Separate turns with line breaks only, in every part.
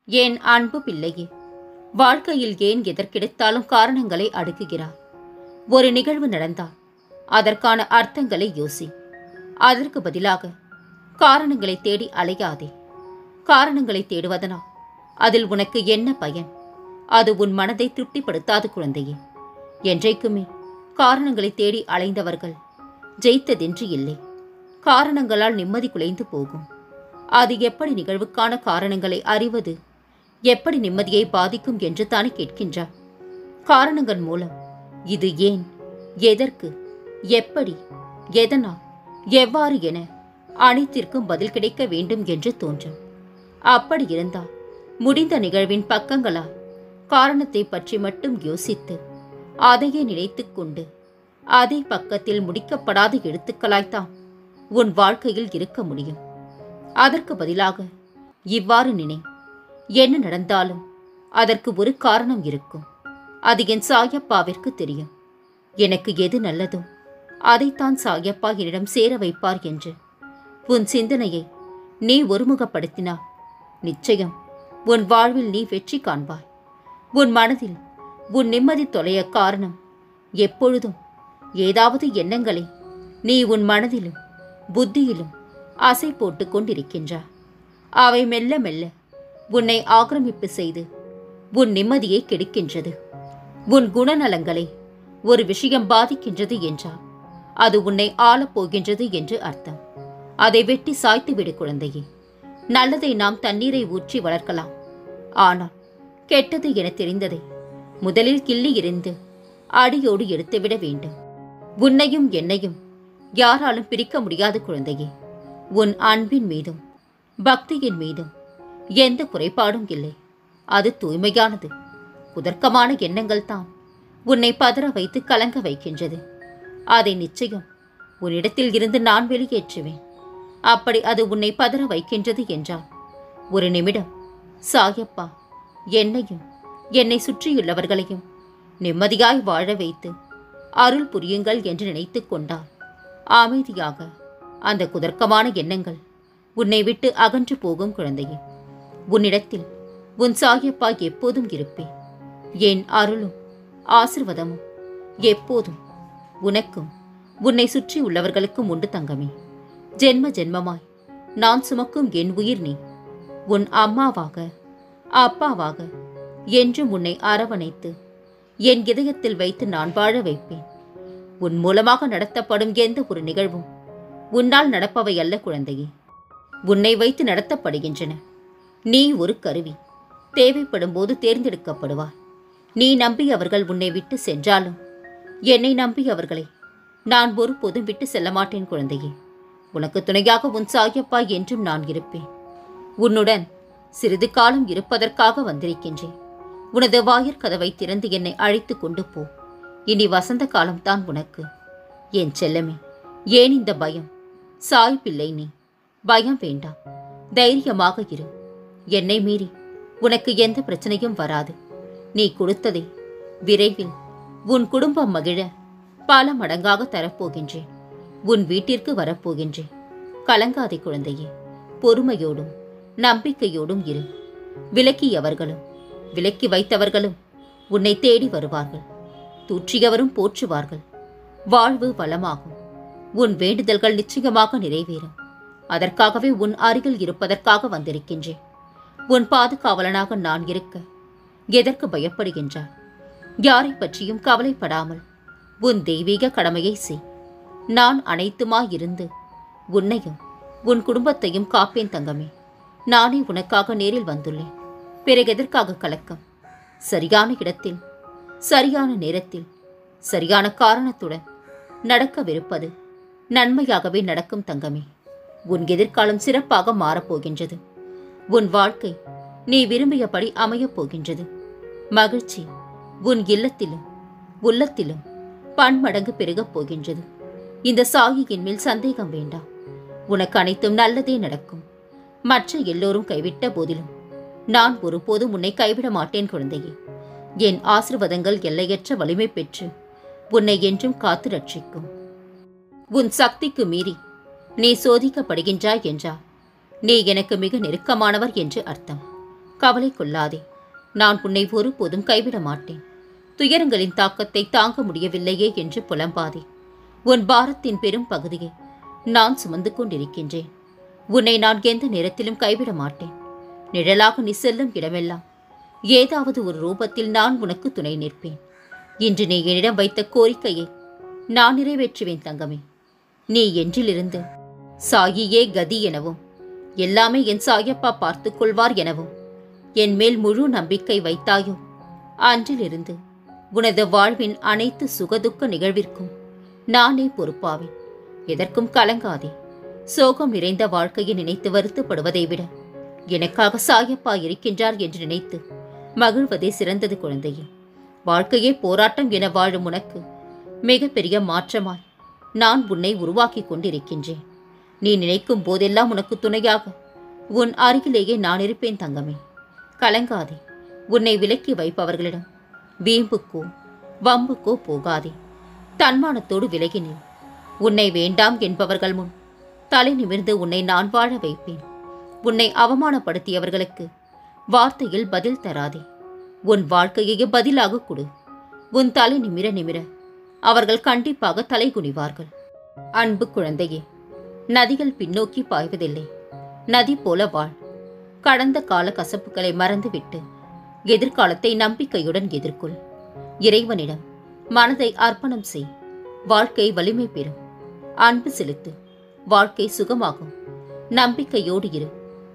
என் அன்பு பிள்ளையே, வாழ்க்கையில் ஏன் எதற்கெடுத்தாலும் காரணங்களை அடுக்குகிறார்? ஒரு நிகழ்வு நடந்தால் அதற்கான அர்த்தங்களை யோசி. அதற்கு பதிலாக காரணங்களை தேடி அலையாதே. காரணங்களை தேடுவதனால் அதில் உனக்கு என்ன பயன்? அது உன் மனதை திருப்திப்படுத்தாது குழந்தையே. என்றைக்குமே காரணங்களை தேடி அலைந்தவர்கள் ஜெயித்ததென்று இல்லை. காரணங்களால் நிம்மதி குலைந்து போகும். அது எப்படி நிகழ்வுக்கான காரணங்களை அறிவது எப்படி நிம்மதியை பாதிக்கும் என்று தானே கேட்கின்றார். காரணங்கள் மூலம் இது ஏன், எதற்கு, எப்படி, எதனால், எவ்வாறு என அனைத்திற்கும் பதில் கிடைக்க வேண்டும் என்று தோன்றும். அப்படி இருந்தால் முடிந்த நிகழ்வின் பக்கங்களால் காரணத்தை பற்றி மட்டும் யோசித்து அதையே நினைத்து கொண்டு அதே பக்கத்தில் முடிக்கப்படாத எழுத்துக்களாய்த்தான் உன் வாழ்க்கையில் இருக்க முடியும். அதற்கு பதிலாக இவ்வாறு நினை. என்ன நடந்தாலும் அதற்கு ஒரு காரணம் இருக்கும். அது என் சாயப்பாவிற்கு தெரியும். எனக்கு எது நல்லதோ அதைத்தான் சாயப்பா என்னிடம் சேர வைப்பார் என்று உன் சிந்தனையை நீ ஒருமுகப்படுத்தினால் நிச்சயம் உன் வாழ்வில் நீ வெற்றி காண்பாய். உன் மனதில் உன் நிம்மதி தொலைய காரணம் எப்பொழுதும் ஏதாவது எண்ணங்களை நீ உன் மனதிலும் புத்தியிலும் ஆசை போட்டுக் கொண்டிருக்கின்றாய். அவை மெல்ல மெல்ல உன்னை ஆக்கிரமிப்பு செய்து உன் நிம்மதியை கெடுக்கின்றது. உன் குணநலங்களை ஒரு விஷயம் பாதிக்கின்றது என்றால் அது உன்னை ஆளப்போகின்றது என்று அர்த்தம். அதை வெட்டி சாய்த்து விடு குழந்தையே. நல்லதை நாம் தண்ணீரை ஊற்றி வளர்க்கலாம். ஆனால் கெட்டது என தெரிந்ததை முதலில் கிள்ளி எறிந்து அடியோடு எடுத்துவிட வேண்டும். உன்னையும் என்னையும் யாராலும் பிரிக்க முடியாது குழந்தையே. உன் அன்பின் மீதும் பக்தியின் மீதும் எந்த குறைபாடும் இல்லை. அது தூய்மையானது. குதர்க்கமான எண்ணங்கள் தான் உன்னை பதற வைத்து கலங்க வைக்கின்றது. அதை நிச்சயம் உன்னிடத்தில் இருந்து நான் வெளியேற்றுவேன். அப்படி அது உன்னை பதற வைக்கின்றது என்றால் ஒரு நிமிடம் சாயப்பா என்னையும் என்னை சுற்றியுள்ளவர்களையும் நிம்மதியாய் வாழ வைத்து அருள் புரியுங்கள் என்று நினைத்து கொண்டால் அமைதியாக அந்த குதர்க்கமான எண்ணங்கள் உன்னை விட்டு அகன்று போகும் குழந்தையே. உன்னிடத்தில் உன் சாயப்பா எப்போதும் இருப்பேன். என் அருளும் ஆசிர்வாதமும் எப்போதும் உனக்கும் உன்னை சுற்றி உள்ளவர்களுக்கும் உண்டு தங்கமே. ஜென்ம ஜென்மமாய் நான் சுமக்கும் என் உயிர் நீ. உன் அம்மாவாக அப்பாவாக என்றும் உன்னை அரவணைத்து என் இதயத்தில் வைத்து நான் வாழ வைப்பேன். உன் மூலமாக நடத்தப்படும் எந்த ஒரு நிகழ்வும் உன்னால் நடப்பவை அல்ல குழந்தையே. உன்னை வைத்து நடத்தப்படுகின்றன. நீ ஒரு கருவி. தேவைப்படும் போது தேர்ந்தெடுக்கப்படுவாய். நீ நம்பி அவர்கள் உன்னை விட்டு சென்றாலும் என்னை நம்பி அவர்களை நான் ஒருபோதும் விட்டு செல்ல மாட்டேன் குழந்தையே. உனக்கு துணையாக உன் சாயப்பா என்றும் நான் இருப்பேன். உன்னுடன் சிறிது காலம் இருப்பதற்காக வந்திருக்கின்றேன். உனது வாயிற் கதவை திறந்து என்னை அழைத்து கொண்டு போ. இனி வசந்த காலம்தான் உனக்கு. என் செல்லமே, ஏன் இந்த பயம்? சாய் பிள்ளை நீ. பயம் வேண்டாம். தைரியமாக இரு. என்னை மீறி உனக்கு எந்த பிரச்சனையும் வராது. நீ கொடுத்ததை விரைவில் உன் குடும்பம் மகிழ பல மடங்காக தரப்போகின்றேன். உன் வீட்டிற்கு வரப்போகின்றேன். கலங்காதே குழந்தையே. பொறுமையோடும் நம்பிக்கையோடும் இரு. விலக்கியவர்களும் விலக்கி வைத்தவர்களும் உன்னை தேடி வருவார்கள். தூற்றியவரும் போற்றுவார்கள். வாழ்வு வளமாகும். உன் வேண்டுதல்கள் நிச்சயமாக நிறைவேறும். அதற்காகவே உன் அருகில் இருப்பதற்காக வந்திருக்கின்றேன். உன் பாதுகாவலனாக நான் இருக்க எதற்கு பயப்படுகின்றாய்? யாரை பற்றியும் கவலைப்படாமல் உன் தெய்வீக கடமையை செய். நான் அனைத்துமாயிருந்து உன்னையும் உன் குடும்பத்தையும் காப்பேன் தங்கமே. நானே உனக்காக நேரில் வந்துள்ளேன். பிறகு எதற்காக கலக்கம்? சரியான இடத்தில் சரியான நேரத்தில் சரியான காரணத்துடன் நடக்கவிருப்பது நன்மையாகவே நடக்கும் தங்கமே. உன் எதிர்காலம் சிறப்பாக மாறப்போகின்றது. உன் வாழ்க்கை நீ விரும்பியபடி அமையப் போகின்றது. மகிழ்ச்சி உன் இல்லத்திலும் உள்ளத்திலும் பன்மடங்கு பெருகப் போகின்றது. இந்த சாயியின் மேல் சந்தேகம் வேண்டாம். உனக்கு அனைத்தும் நல்லதே நடக்கும். மற்ற எல்லோரும் கைவிட்ட போதிலும் நான் ஒருபோதும் உன்னை கைவிட மாட்டேன் குழந்தையே. என் ஆசீர்வாதங்கள் எல்லையற்ற வலிமை பெற்று உன்னை என்றும் காத்து ரட்சிக்கும். உன் சக்திக்கு மீறி நீ சோதிக்கப்படுகின்றாய் என்றால் நீ எனக்கு மிக நெருக்கமானவர் என்று அர்த்தம். கவலை கொள்ளாதே. நான் உன்னை ஒருபோதும் கைவிட மாட்டேன். துயரங்களின் தாக்கத்தை தாங்க முடியவில்லையே என்று புலம்பாதே. உன் பாரத்தின் பெரும் பகுதியை நான் சுமந்து கொண்டிருக்கின்றேன். உன்னை நான் எந்த நேரத்திலும் கைவிட மாட்டேன். நிழலாக நீ செல்லும் இடமெல்லாம் ஏதாவது ஒரு ரூபத்தில் நான் உனக்கு துணை நிற்பேன். இன்று நீ என்னிடம் வைத்த கோரிக்கையை நான் நிறைவேற்றுவேன் தங்கமே. நீ என்றிலிருந்து சாயியே கதி எனவும் எல்லாமே என் சாயப்பா பார்த்துக் கொள்வார் எனவும் என் மேல் முழு நம்பிக்கை வைத்தாயோ, அன்றிலிருந்து உனது வாழ்வின் அனைத்து சுகதுக்க நிகழ்விற்கும் நானே பொறுப்பாவேன். எதற்கும் கலங்காதே. சோகம் நிறைந்த வாழ்க்கையை நினைத்து வருத்தப்படுவதை விட எனக்காக சாயப்பா இருக்கின்றார் என்று நினைத்து மகிழ்வதே சிறந்தது குழந்தையே. வாழ்க்கையே போராட்டம் என வாழும் உனக்கு மிகப்பெரிய மாற்றமாய் நான் உன்னை உருவாக்கி கொண்டிருக்கின்றேன். நீ நினைக்கும் போதெல்லாம் உனக்கு துணையாக உன் அருகிலேயே நான் இருப்பேன் தங்கமே. கலங்காதே. உன்னை விலக்கி வைப்பவர்களிடம் வீம்புக்கோ வம்புக்கோ போகாதே. தன்மானத்தோடு விலகினேன். உன்னை வேண்டாம் என்பவர்கள் முன் தலை நிமிர்ந்து உன்னை நான் வாழ வைப்பேன். உன்னை அவமானப்படுத்தியவர்களுக்கு வார்த்தையில் பதில் தராதே. உன் வாழ்க்கையை பதிலாக கொடு. உன் தலை நிமிர நிமிர அவர்கள் கண்டிப்பாக தலை குனிவார்கள். அன்பு குழந்தையே, நதிகள் பின்னோக்கி பாய்வதில்லை. நதி போல வாழ். கடந்த கால கசப்புகளை மறந்துவிட்டு எதிர்காலத்தை நம்பிக்கையுடன் எதிர்கொள். இறைவனிடம் மனதை அர்ப்பணம் செய். வாழ்க்கை வலிமை பெறும். அன்பு செலுத்து. வாழ்க்கை சுகமாகும். நம்பிக்கையோடு இரு.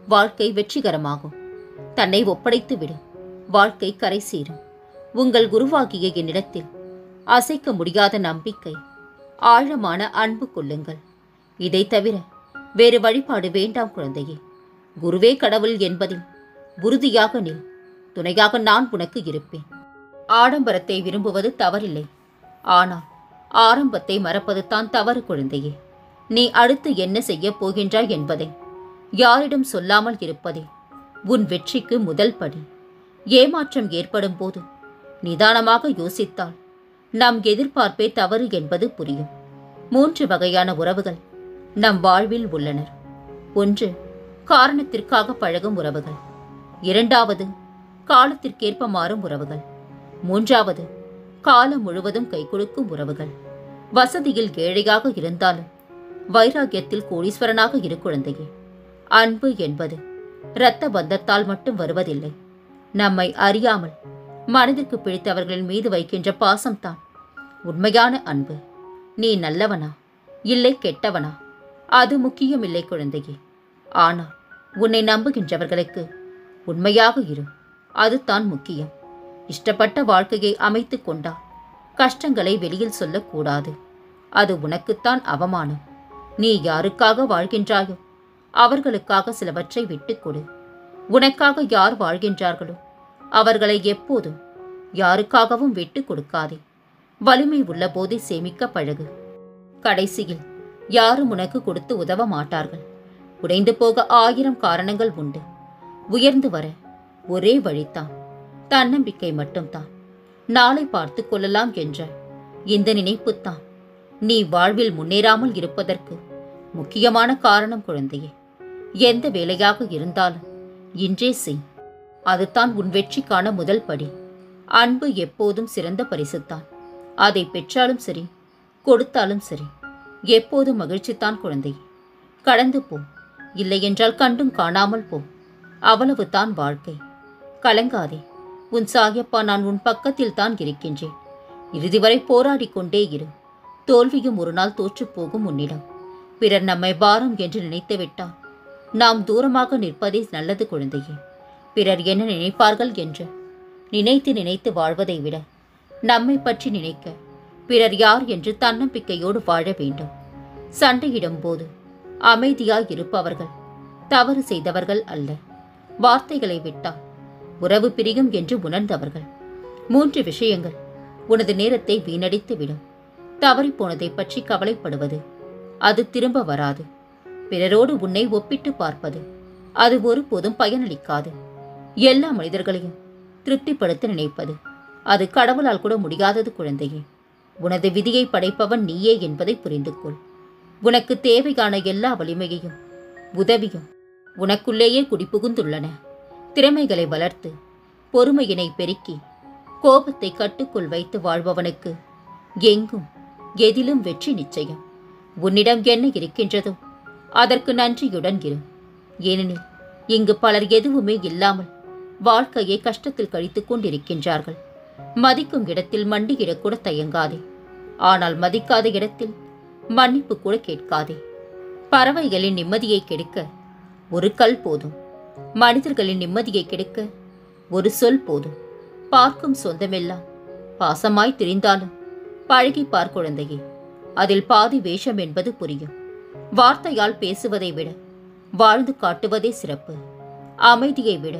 வாழ்க்கை வெற்றிகரமாகும். தன்னை ஒப்படைத்து விடு. வாழ்க்கை கரை சேரும். உங்கள் குருவாகிய என்னிடத்தில் அசைக்க முடியாத நம்பிக்கை, ஆழமான அன்பு கொள்ளுங்கள். இதை தவிர வேறு வழிபாடு வேண்டாம் குழந்தையே. குருவே கடவுள் என்பதில் உறுதியாக நில். துணையாக நான் உனக்கு இருப்பேன். ஆடம்பரத்தை விரும்புவது தவறில்லை. ஆனால் ஆரம்பத்தை மறப்பது தான் தவறு குழந்தையே. நீ அடுத்து என்ன செய்யப் போகின்றாய் என்பதை யாரிடம் சொல்லாமல் இருப்பதே உன் வெற்றிக்கு முதல் படி. ஏமாற்றம் ஏற்படும் போது நிதானமாக யோசித்தால் நம் எதிர்பார்ப்பே தவறு என்பது புரியும். 3 வகையான உறவுகள் நம் வாழ்வில் உள்ளனர். 1, காரணத்திற்காக பழகும் உறவுகள். 2வது, காலத்திற்கேற்ப மாறும் உறவுகள். 3வது, காலம் முழுவதும் கை கொடுக்கும் உறவுகள். வசதியில் ஏழையாக இருந்தாலும் வைராகியத்தில் கோடீஸ்வரனாக இரு குழந்தையே. அன்பு என்பது இரத்த பந்தத்தால் மட்டும் வருவதில்லை. நம்மை அறியாமல் மனதிற்கு பிடித்தவர்களின் மீது வைக்கின்ற பாசம்தான் உண்மையான அன்பு. நீ நல்லவனா இல்லை கெட்டவனா அது முக்கியமில்லை குழந்தையே. ஆனால் உன்னை நம்புகின்றவர்களுக்கு உண்மையாக இரு. அதுதான் முக்கியம். இஷ்டப்பட்ட வாழ்க்கையை அமைத்து கொண்டால் கஷ்டங்களை வெளியில் சொல்லக்கூடாது. அது உனக்குத்தான் அவமானம். நீ யாருக்காக வாழ்கின்றாயோ அவர்களுக்காக சிலவற்றை விட்டுக் கொடு. உனக்காக யார் வாழ்கின்றார்களோ அவர்களை எப்போதும் யாருக்காகவும் விட்டுக் கொடுக்காதே. வலிமை உள்ள போதே சேமிக்க பழகு. கடைசியில் யாரும் உனக்கு கொடுத்து உதவ மாட்டார்கள். உடைந்து போக 1000 காரணங்கள் உண்டு. உயர்ந்து வர ஒரே வழிதான் தன்னம்பிக்கை மட்டும்தான். நாளை பார்த்து கொள்ளலாம் என்ற இந்த நினைப்புத்தான் நீ வாழ்வில் முன்னேறாமல் இருப்பதற்கு முக்கியமான காரணம் குழந்தையே. எந்த வேலையாக இருந்தாலும் இன்றே செய். அதுதான் உன் வெற்றிக்கான முதல் படி. அன்பு எப்போதும் சிறந்த பரிசுத்தான். அதை பெற்றாலும் சரி கொடுத்தாலும் சரி எப்போதும் மகிழ்ச்சித்தான் குழந்தையே. கடந்து போ. இல்லையென்றால் கண்டும் காணாமல் போ. அவ்வளவுதான் வாழ்க்கை. கலங்காதே. உன் சாயப்பா நான் உன் பக்கத்தில் தான் இருக்கின்றேன். இறுதி வரை போராடி கொண்டே இரு. தோல்வியும் ஒரு நாள் தோற்றுப்போகும் உன்னிடம். பிறர் நம்மை பாரம் என்று நினைத்துவிட்டால் நாம் தூரமாக நிற்பதே நல்லது குழந்தையே. பிறர் என்ன நினைப்பார்கள் என்று நினைத்து நினைத்து வாழ்வதை விட நம்மை பற்றி நினைக்க பிறர் யார் என்று தன்னம்பிக்கையோடு வாழ வேண்டும். சண்டையிடும் போது அமைதியாய் இருப்பவர்கள் தவறு செய்தவர்கள் அல்ல. வார்த்தைகளை விட்டால் உறவு பிரியும் என்று உணர்ந்தவர்கள். 3 விஷயங்கள் உனது நேரத்தை வீணடித்து விடும். தவறிப்போனதை பற்றி கவலைப்படுவது, அது திரும்ப வராது. பிறரோடு உன்னை ஒப்பிட்டு பார்ப்பது, அது ஒருபோதும் பயனளிக்காது. எல்லா மனிதர்களையும் திருப்திப்படுத்த நினைப்பது, அது கடவுளால் கூட முடியாதது குழந்தையே. உனது விதியை படைப்பவன் நீயே என்பதை புரிந்து கொள். உனக்கு தேவையான எல்லா வலிமையையும் உதவியும் உனக்குள்ளேயே குடிபுகுந்துள்ளன. திறமைகளை வளர்த்து பொறுமையினை பெருக்கி கோபத்தை கட்டுக்குள் வைத்து வாழ்பவனுக்கு எங்கும் எதிலும் வெற்றி நிச்சயம். உன்னிடம் என்ன இருக்கின்றதோ அதற்கு நன்றியுடன் இரு. ஏனெனில் இங்கு பலர் எதுவுமே இல்லாமல் வாழ்க்கையை கஷ்டத்தில் கழித்துக் கொண்டிருக்கின்றார்கள். மதிக்கும் இடத்தில் மண்டியிடக்கூட தயங்காதே. ஆனால் மதிக்காத இடத்தில் மன்னிப்பு கூட கேட்காதே. பறவைகளின் நிம்மதியை கெடுக்க ஒரு கல் போதும். மனிதர்களின் நிம்மதியை கெடுக்க ஒரு சொல் போதும். பார்க்கும் சொந்தமெல்லாம் பாசமாய் திரிந்தாலும் பழகி பார் குழந்தையே. அதில் பாதி வேஷம் என்பது புரியும். வார்த்தையால் பேசுவதை விட வாழ்ந்து காட்டுவதே சிறப்பு. அமைதியை விட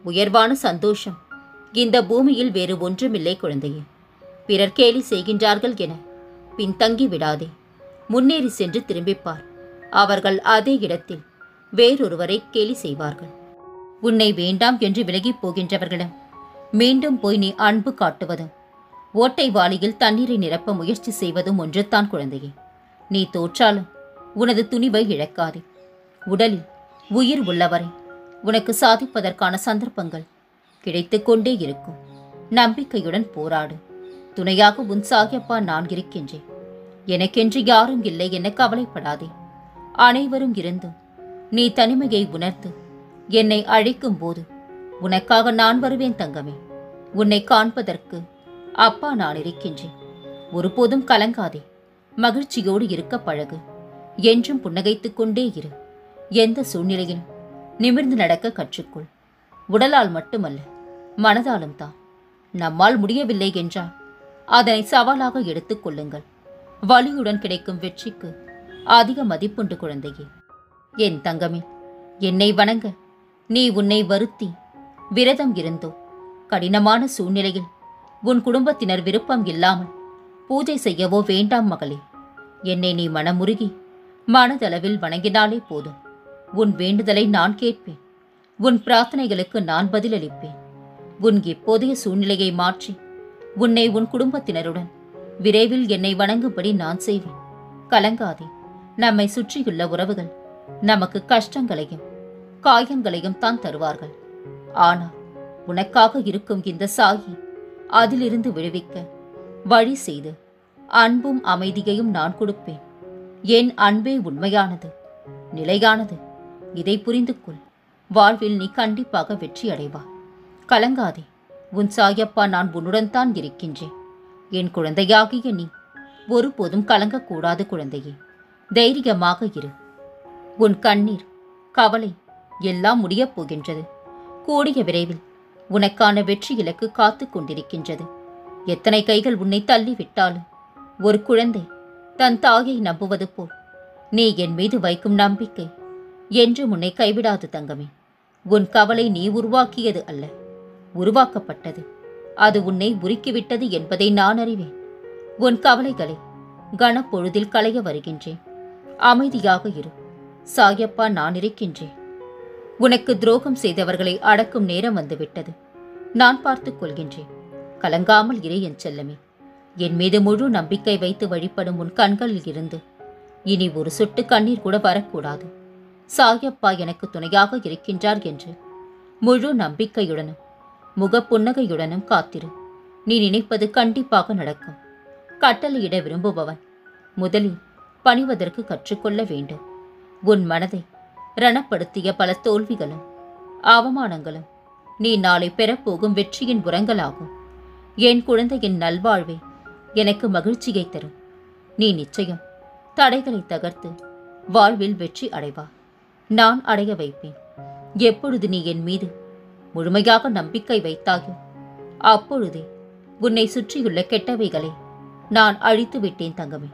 உயர்வான சந்தோஷம் இந்த பூமியில் வேறு ஒன்றுமில்லை குழந்தையே. பிறர் கேலி செய்கின்றார்கள் என பின்தங்கி விடாதே. முன்னேறி சென்று திரும்பிப்பார். அவர்கள் அதே இடத்தில் வேறொருவரை கேலி செய்வார்கள். உன்னை வேண்டாம் என்று விலகிப் போகின்றவர்களிடம் மீண்டும் போய் நீ அன்பு காட்டுவதும் ஓட்டை வாளியில் தண்ணீரை நிரப்ப முயற்சி செய்வதும் ஒன்றுதான் குழந்தையே. நீ தோற்றாலும் உனது துணிவை இழக்காதே. உடலில் உயிர் உள்ளவரை உனக்கு சாதிப்பதற்கான சந்தர்ப்பங்கள் கிடைத்து கொண்டே இருக்கும். நம்பிக்கையுடன் போராடு. துணையாக உன் சாயப்பா நான் இருக்கின்றேன். எனக்கென்று யாரும் இல்லை என கவலைப்படாதே. அனைவரும் இருந்தும் நீ தனிமையை உணர்ந்து என்னை அழைக்கும் போது உனக்காக நான் வருவேன் தங்கமே. உன்னை காண்பதற்கு அப்பா நான் இருக்கின்றேன். ஒருபோதும் கலங்காதே. மகிழ்ச்சியோடு இருக்க பழகு. என்றும் புன்னகைத்துக் கொண்டே இரு. எந்த சூழ்நிலையிலும் நிமிர்ந்து நடக்க கற்றுக்கொள். உடலால் மட்டுமல்ல, மனதாலும் தான். நம்மால் முடியவில்லை என்றால் அதனை சவாலாக எடுத்துக் கொள்ளுங்கள். வலியுடன் கிடைக்கும் வெற்றிக்கு அதிக மதிப்புண்டு குழந்தையே. என் தங்கமே, என்னை வணங்க நீ உன்னை வருத்தி விரதம் இருந்தோ, கடினமான சூழ்நிலையில் உன் குடும்பத்தினர் விருப்பம் இல்லாமல் பூஜை செய்யவோ வேண்டாம் மகளே. என்னை நீ மனமுருகி மனதளவில் வணங்கினாலே போதும். உன் வேண்டுதலை நான் கேட்பேன். உன் பிரார்த்தனைகளுக்கு நான் பதிலளிப்பேன். உன் இப்போதைய சூழ்நிலையை மாற்றி உன்னை உன் குடும்பத்தினருடன் விரைவில் என்னை வணங்கும்படி நான் செய்வேன். கலங்காதே. நம்மை சுற்றியுள்ள உறவுகள் நமக்கு கஷ்டங்களையும் காயங்களையும் தான் தருவார்கள். ஆனால் உனக்காக இருக்கும் இந்த சாயி அதிலிருந்து விடுவிக்க வழி செய்து அன்பும் அமைதியையும் நான் கொடுப்பேன். என் அன்பே உண்மையானது, நிலையானது. இதை புரிந்து கொள். வாழ்வில் நீ கண்டிப்பாக வெற்றி அடைவாய். கலங்காதே. உன் சாயப்பா நான் உன்னுடன் தான் இருக்கின்றேன். என் குழந்தையாகிய நீ ஒருபோதும் கலங்கக்கூடாது குழந்தையே. தைரியமாக இரு. உன் கண்ணீர், கவலை எல்லாம் முடியப் போகின்றது. கூடிய விரைவில் உனக்கான வெற்றி இலக்கு காத்து கொண்டிருக்கின்றது. எத்தனை கைகள் உன்னை தள்ளிவிட்டாலும் ஒரு குழந்தை தன் தாயை நம்புவது போல் நீ என் மீது வைக்கும் நம்பிக்கை என்றும் உன்னை கைவிடாது தங்கமே. உன் கவலை நீ உருவாக்கியது அல்ல, உருவாக்கப்பட்டது. அது உன்னை உருக்கிவிட்டது என்பதை நான் அறிவேன். உன் கவலைகளை கனப்பொழுதில் களைய வருகின்றேன். அமைதியாக இரு. சாயப்பா நான் இருக்கின்றேன். உனக்கு துரோகம் செய்தவர்களை அடக்கும் நேரம் வந்துவிட்டது. நான் பார்த்துக் கொள்கின்றேன். கலங்காமல் இரு என் செல்லமே. என் மீது முழு நம்பிக்கை வைத்து வழிபடும் உன் கண்களில் இருந்து இனி ஒரு சொட்டு கண்ணீர் கூட வரக்கூடாது. சாயப்பா எனக்கு துணையாக இருக்கின்றார் என்று முழு நம்பிக்கையுடனும் முகப்புன்னகையுடனும் காத்திரு. நீ நினைப்பது கண்டிப்பாக நடக்கும். கட்டளையிட விரும்புபவன் முதலில் பணிவதற்கு கற்றுக்கொள்ள வேண்டும். உன் மனதை ரணப்படுத்திய பல தோல்விகளும் அவமானங்களும் நீ நாளை பெறப்போகும் வெற்றியின் உரங்களாகும். என் குழந்தையின் நல்வாழ்வே எனக்கு மகிழ்ச்சியை தரும். நீ நிச்சயம் தடைகளை தகர்த்து வாழ்வில் வெற்றி அடைவா. நான் அடைய வைப்பேன். எப்பொழுது நீ என் மீது முழுமையாக நம்பிக்கை வைத்தாயோ அப்பொழுதே உன்னை சுற்றியுள்ள கெட்டவைகளை நான் அழித்து விட்டேன் தங்கமே.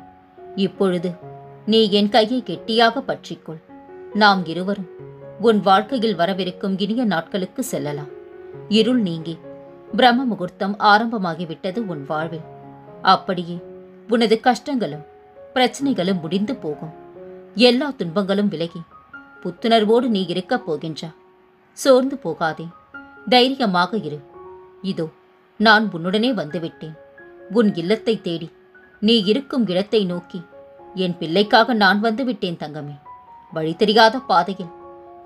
இப்பொழுது நீ என் கையை கெட்டியாக பற்றிக்கொள். நாம் இருவரும் உன் வாழ்க்கையில் வரவிருக்கும் இனிய நாட்களுக்கு செல்லலாம். இருள் நீங்கி பிரம்ம முகூர்த்தம் ஆரம்பமாகிவிட்டது உன் வாழ்வில். அப்படியே உனது கஷ்டங்களும் பிரச்சனைகளும் முடிந்து போகும். எல்லா துன்பங்களும் விலகி புத்துணர்வோடு நீ இருக்கப் போகின்றா. சோர்ந்து போகாதே. தைரியமாக இரு. இதோ நான் உன்னுடனே வந்துவிட்டேன். உன் இல்லத்தை தேடி நீ இருக்கும் இடத்தை நோக்கி என் பிள்ளைக்காக நான் வந்துவிட்டேன் தங்கமே. வழி தெரியாத பாதையில்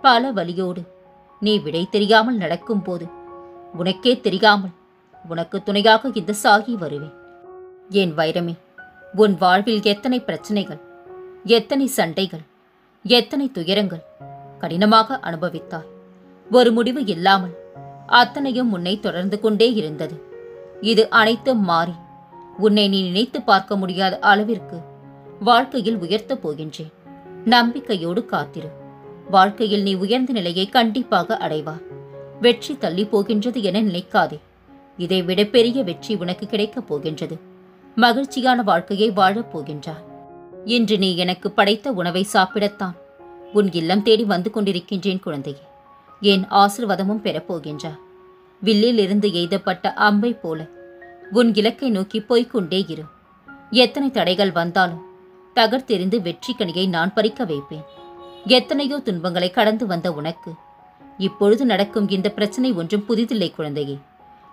பல வலியோடு நீ விடை தெரியாமல் நடக்கும் போது உனக்கே தெரியாமல் உனக்கு துணையாக இந்த சாகி வருவேன். என் வைரமே, உன் வாழ்வில் எத்தனை பிரச்சனைகள், எத்தனை சண்டைகள், எத்தனை துயரங்கள் கடினமாக அனுபவித்தாய். ஒரு முடிவு இல்லாமல் அத்தனையும் உன்னை தொடர்ந்து கொண்டே இருந்தது. இது அனைத்தும் மாறி உன்னை நீ நினைத்து பார்க்க முடியாத அளவிற்கு வாழ்க்கையில் உயர்த்தப் போகின்றேன். நம்பிக்கையோடு காத்திரு. வாழ்க்கையில் நீ உயர்ந்த நிலையை கண்டிப்பாக அடைவாய். வெற்றி தள்ளி போகின்றது என நினைக்காதே. இதைவிட பெரிய வெற்றி உனக்கு கிடைக்கப் போகின்றது. மகிழ்ச்சியான வாழ்க்கையை வாழப் போகின்றாய். இன்று நீ எனக்கு படைத்த உணவை சாப்பிடத்தான் உன் இல்லம் தேடி வந்து கொண்டிருக்கின்றேன் குழந்தையே. என் ஆசீர்வாதமும் பெறப்போகின்றாய். வில்லில் இருந்து எய்தப்பட்ட அம்பை போல உன் இலக்கை நோக்கி போய்கொண்டே இரு. எத்தனை தடைகள் வந்தாலும் தகர்த்தெறிந்து வெற்றி கனியை நான் பறிக்க வைப்பேன். எத்தனையோ துன்பங்களை கடந்து வந்த உனக்கு இப்பொழுது நடக்கும் இந்த பிரச்சனை ஒன்றும் புதிதில்லை குழந்தையே.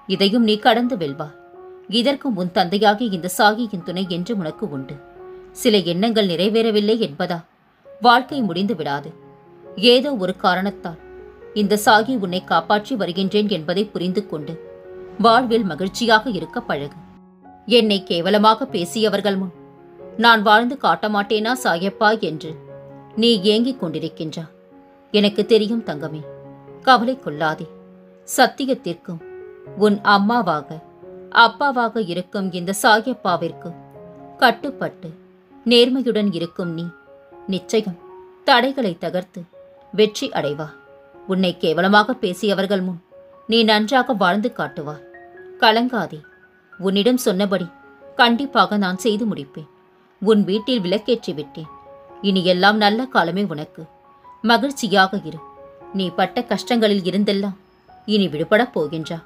இதையும் நீ கடந்து வெல்வாய். இதற்கும் உன் தந்தையாகிய இந்த சாகியின் துணை என்று உனக்கு உண்டு. சில எண்ணங்கள் நிறைவேறவில்லை என்பதா வாழ்க்கை முடிந்து விடாது. ஏதோ ஒரு காரணத்தால் இந்த சாகி உன்னை காப்பாற்றி வருகின்றேன் என்பதை புரிந்து கொண்டு வாழ்வில் மகிழ்ச்சியாக இருக்க பழகு. என்னை கேவலமாக பேசியவர்கள் முன் நான் வாழ்ந்து காட்ட மாட்டேனா சாயப்பா என்று நீ ஏங்கிக் கொண்டிருக்கின்றா. எனக்கு தெரியும் தங்கமே, கவலை கொள்ளாதே. சத்தியத்திற்கும் உன் அம்மாவாக அப்பாவாக இருக்கும் இந்த சாயப்பாவிற்கு கட்டுப்பட்டு நேர்மையுடன் இருக்கும் நீ நிச்சயம் தடைகளை தகர்த்து வெற்றி அடைவா. உன்னை கேவலமாக பேசியவர்கள் முன் நீ நன்றாக வாழ்ந்து காட்டுவாய். கலங்காதே. உன்னிடம் சொன்னபடி கண்டிப்பாக நான் செய்து முடிப்பேன். உன் வீட்டில் விளக்கேற்றி விட்டேன். இனி எல்லாம் நல்ல காலமே உனக்கு. மகிழ்ச்சியாக இரு. நீ பட்ட கஷ்டங்களில் இருந்தெல்லாம் இனி விடுபடப் போகின்றா.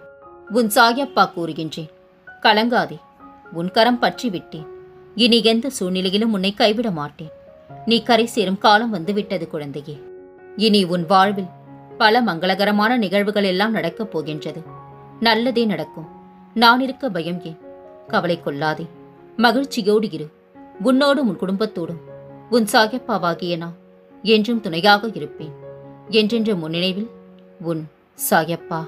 உன் சாயப்பா கூறுகின்றேன், கலங்காதே. உன் கரம் பற்றி விட்டேன். இனி எந்த சூழ்நிலையிலும் உன்னை கைவிட மாட்டேன். நீ கரை சேரும் காலம் வந்துவிட்டது குழந்தையே. இனி உன் வாழ்வில் பல மங்களகரமான நிகழ்வுகள் எல்லாம் நடக்கப் போகின்றது. நல்லதே நடக்கும். நான் இருக்க பயம் ஏன்? கவலை கொள்ளாதே. மகிழ்ச்சியோடு இரு. உன்னோடும் உன் குடும்பத்தோடும் உன் சாயப்பாவாகிய நான் என்றும் துணையாக இருப்பேன். என்றென்ற முன்னினைவில் உன் சாயப்பா.